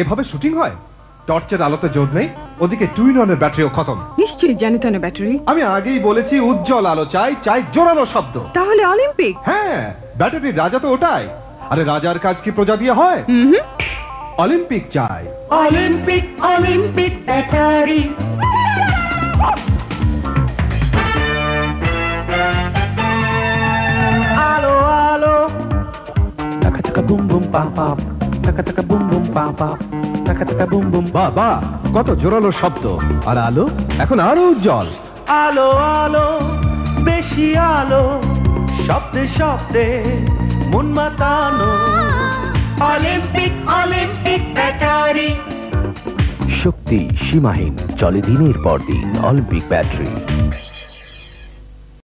এভাবে শুটিং হয়? টর্চের আলোতে জোর নেই, ওদিকে টুইন অনের ব্যাটারিও খতম। নিশ্চয়ই জানিতানো ব্যাটারি। আমি আগেই বলেছি উজ্জ্বল আলো চাই, চাই জোরালো শব্দ। তাহলে অলিম্পিক? হ্যাঁ, ব্যাটারির রাজা তো ওটাই। আরে রাজার কাজ কি প্রজা দিয়ে হয়? অলিম্পিক চাই। Olympic Olympic battery. আলো আলো taka taka boom boom pa pa taka taka boom boom pa pa taka taka boom boom বাবা, কত জোরালো শব্দ। আর আলো এখন আরো উজ্জ্বল। আলো আলো বেশি আলো শব্দে শব্দে মন মাতানো অলিম্পিক অলিম্পিক ব্যাটারি। শক্তি সীমাহীন, চলে দিনের পর দিন। Olympic battery.